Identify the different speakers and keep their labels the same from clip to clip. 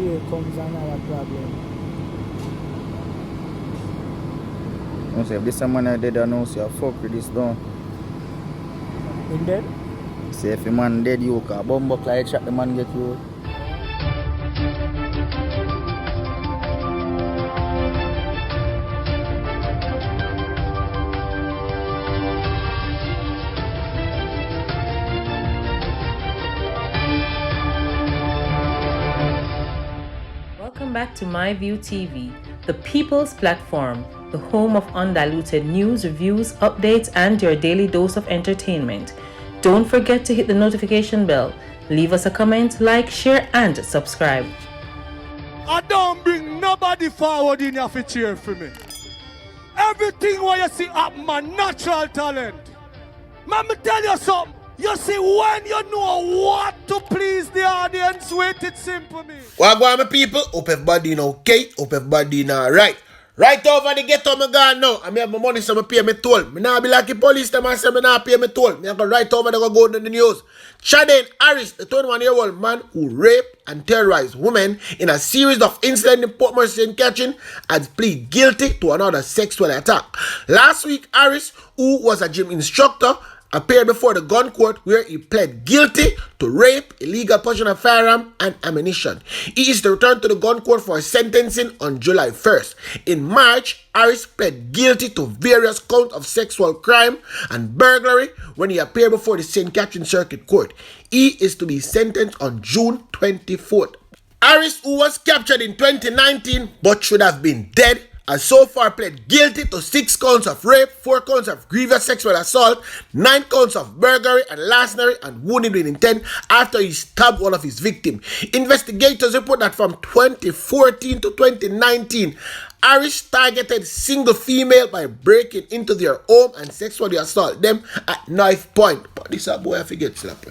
Speaker 1: Here comes another problem.
Speaker 2: You say if this man are dead, I know say fuck with this down.
Speaker 1: In dead?
Speaker 2: Say if the man dead, you can bomb buck like shot the man get you.
Speaker 3: Welcome back to MyView TV, the people's platform, the home of undiluted news, reviews, updates, and your daily dose of entertainment. Don't forget to hit the notification bell, leave us a comment, like, share, and subscribe.
Speaker 4: I don't bring nobody forward in your cheer for me. Everything what you see up my natural talent. Let me tell you something. You see, when you know what to please the audience with, it's simple, me.
Speaker 5: What go on, my people? Hope everybody okay. Hope everybody alright. Right over the ghetto, me gone now. I have my money, so I pay me toll. Me now be like the police, them and say me now pay me toll. Me go right over there, go to the news. Chadden Harris, the 21-year-old man who raped and terrorized women in a series of incidents in Port Mercy and Ketching, has pleaded guilty to another sexual attack. Last week, Harris, who was a gym instructor, appeared before the gun court where he pled guilty to rape, illegal possession of firearm, and ammunition. He is to return to the gun court for sentencing on July 1st. In March, Harris pled guilty to various counts of sexual crime and burglary when he appeared before the St. Catherine Circuit Court. He is to be sentenced on June 24th. Harris, who was captured in 2019 but should have been dead, has so far pled guilty to 6 counts of rape, 4 counts of grievous sexual assault, 9 counts of burglary and larceny and wounding with intent after he stabbed one of his victims. Investigators report that from 2014 to 2019, Harris targeted single female by breaking into their home and sexually assault them at knife point. But this a boy I forget slapped.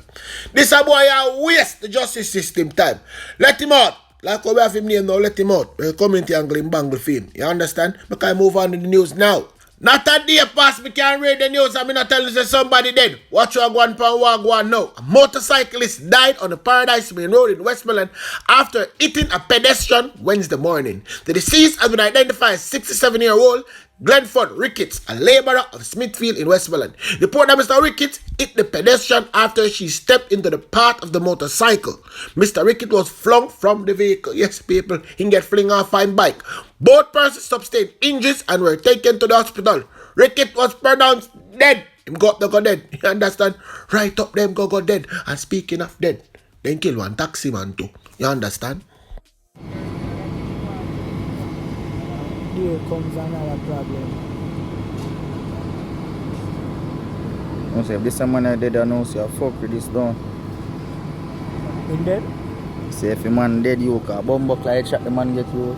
Speaker 5: This a boy a waste the justice system time. Let him out. Like how we have him name now, let him out. The community angle in bangle fame. You understand? We can move on to the news now. Not a day pass, we can read the news and me not tell you say somebody dead. Watch you go on pan what go on now. A motorcyclist died on the Paradise Main Road in Westmoreland after hitting a pedestrian Wednesday morning. The deceased has been identified as 67-year-old Gilfford Ricketts, a laborer of Smithfield in Westmoreland. Report that Mr. Ricketts hit the pedestrian after she stepped into the path of the motorcycle. Mr. Ricketts was flung from the vehicle. Yes, people, he get fling off fine bike. Both persons sustained injuries and were taken to the hospital. Ricketts was pronounced dead. Him go up the go dead. You understand? Right up them go dead. And speaking of dead, then kill one taximan too. You understand?
Speaker 1: Here comes another problem.
Speaker 2: You say if this man are dead, I know say fuck with this down.
Speaker 1: In dead?
Speaker 2: Say if the man dead, you can bomb buck like shot the man get you.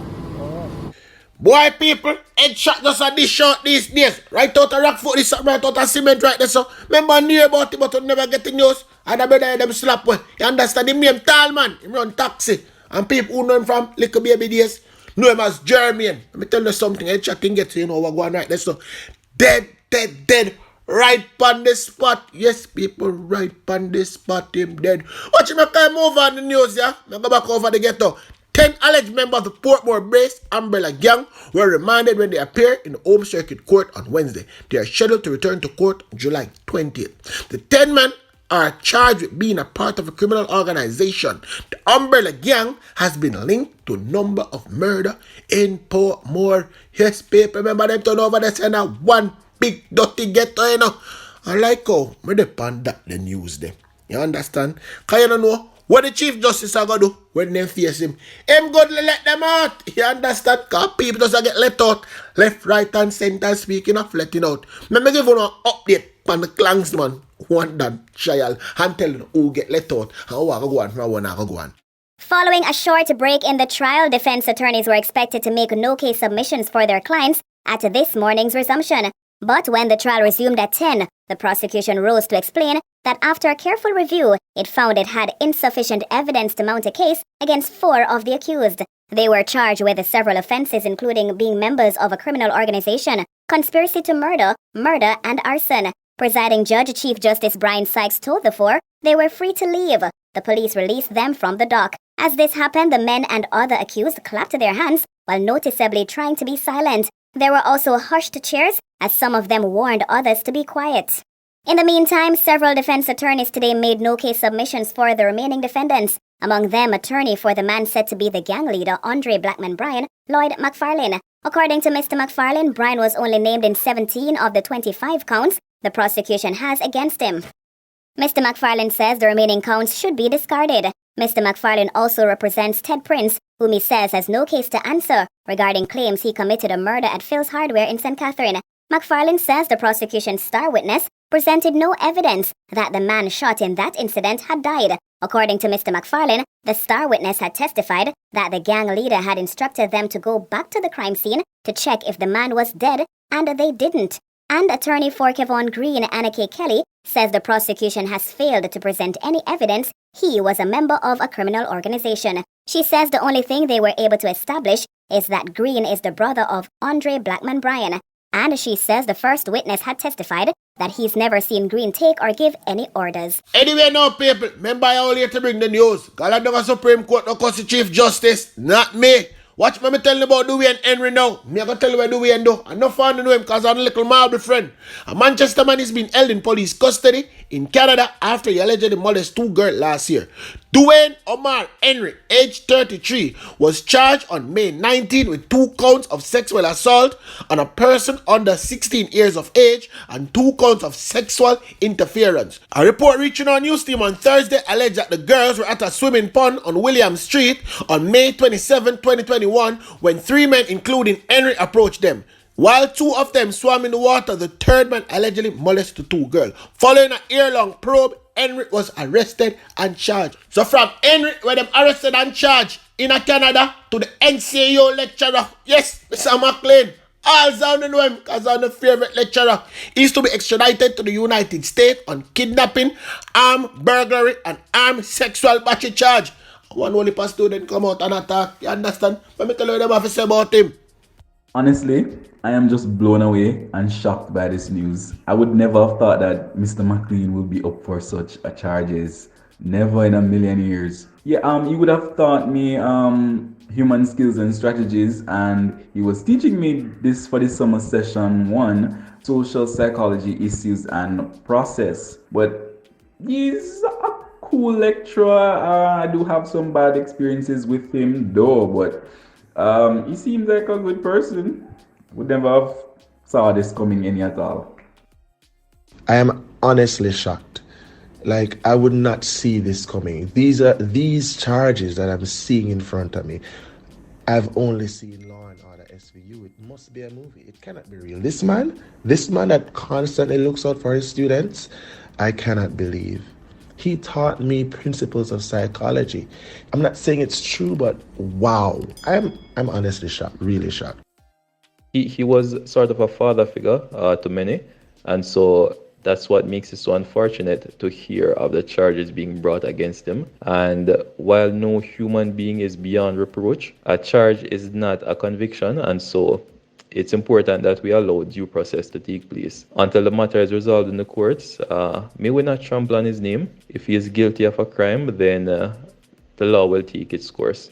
Speaker 5: Boy, people, headshot just a dish short these days. Right out of Rockford, this something right out of cement right there. So, remember, near about it, but you never get the news. And the brother them slap well. You understand? Him name Tall Man. He run taxi. And people who know him from little baby days know him as Jermaine. Let me tell you something. Headshot can get you know what going right there. So, dead. Right on the spot. Yes, people, right on the spot. Him dead. Watch him come over on the news, yeah? I go back over the ghetto. 10 alleged members of the Portmore-based Umbrella Gang were remanded when they appeared in the Home Circuit Court on Wednesday. They are scheduled to return to court on July 20th. The 10 men are charged with being a part of a criminal organization. The Umbrella Gang has been linked to a number of murder in Portmore. Yes, people, remember them turn over there saying that one big dirty ghetto, you know. I like how me depend that the news them. You understand? Because you don't know what the Chief Justice are going to do when they face him. Him good to let them out. You understand? Because people just get let out. Left, right, and center. Speaking of letting out. Let me give you an update on the Klansman who want that trial and tell you who get let out and who are going to go on and who are not going to go on.
Speaker 6: Following a short break in the trial, defense attorneys were expected to make no case submissions for their clients at this morning's resumption. But when the trial resumed at 10, the prosecution rose to explain that after a careful review, it found it had insufficient evidence to mount a case against 4 of the accused. They were charged with several offenses, including being members of a criminal organization, conspiracy to murder, and arson. Presiding Judge Chief Justice Brian Sykes told the 4 they were free to leave. The police released them from the dock. As this happened, the men and other accused clapped their hands while noticeably trying to be silent. There were also hushed cheers as some of them warned others to be quiet. In the meantime, several defense attorneys today made no case submissions for the remaining defendants. Among them, attorney for the man said to be the gang leader, Andre Blackman Bryan, Lloyd McFarlane. According to Mr. McFarlane, Bryan was only named in 17 of the 25 counts the prosecution has against him. Mr. McFarlane says the remaining counts should be discarded. Mr. McFarlane also represents Ted Prince, whom he says has no case to answer regarding claims he committed a murder at Phil's Hardware in St. Catherine. McFarlane says the prosecution's star witness presented no evidence that the man shot in that incident had died. According to Mr. McFarlane, the star witness had testified that the gang leader had instructed them to go back to the crime scene to check if the man was dead, and they didn't. And attorney for Kevon Green, Anna K. Kelly, says the prosecution has failed to present any evidence he was a member of a criminal organization. She says the only thing they were able to establish is that Green is the brother of Andre Blackman Bryan. And she says the first witness had testified that he's never seen Green take or give any orders.
Speaker 5: Anyway, now, people, remember I only here to bring the news. Call the Supreme Court, no cause the Chief Justice, not me. Watch me tell you about Dewey and Henry now. Me I gonna tell you where Dewey and do. I'm not fond of him because I'm a little Mòrder friend. A Manchester man is being held in police custody in Canada after he allegedly molested 2 girls last year. Dwayne Omar Henry, age 33, was charged on May 19 with 2 counts of sexual assault on a person under 16 years of age and 2 counts of sexual interference. A report reaching our news team on Thursday alleged that the girls were at a swimming pond on William Street on May 27, 2021 when 3 men including Henry approached them. While 2 of them swam in the water, the 3rd man allegedly molested 2 girls. Following an year-long probe, Henry was arrested and charged. So from Henry, where them arrested and charged in Canada, to the NCAO lecturer, yes, Mr. McLean, all sound know him because I'm the favorite lecturer. He's to be extradited to the United States on kidnapping, armed burglary, and armed sexual battery charge. One only student come out and attack, you understand? Let me tell you what them have to say about him.
Speaker 7: Honestly, I am just blown away and shocked by this news. I would never have thought that Mr. McLean would be up for such a charges. Never in a million years. Yeah, he would have taught me human skills and strategies, and he was teaching me this for the summer session 1, social psychology issues and process. But he's a cool lecturer. I do have some bad experiences with him though, but he seems like a good person. Would never have saw this coming any at all.
Speaker 8: I am honestly shocked. Like, I would not see this coming. These charges that I'm seeing in front of me. I've only seen Law and Order SVU. It must be a movie. It cannot be real. This man that constantly looks out for his students, I cannot believe. He taught me principles of psychology. I'm not saying it's true, but wow. I'm honestly shocked, really shocked.
Speaker 9: He was sort of a father figure to many, and so that's what makes it so unfortunate to hear of the charges being brought against him. And while no human being is beyond reproach, a charge is not a conviction, and so it's important that we allow due process to take place. Until the matter is resolved in the courts, may we not trample on his name. If he is guilty of a crime, then the law will take its course.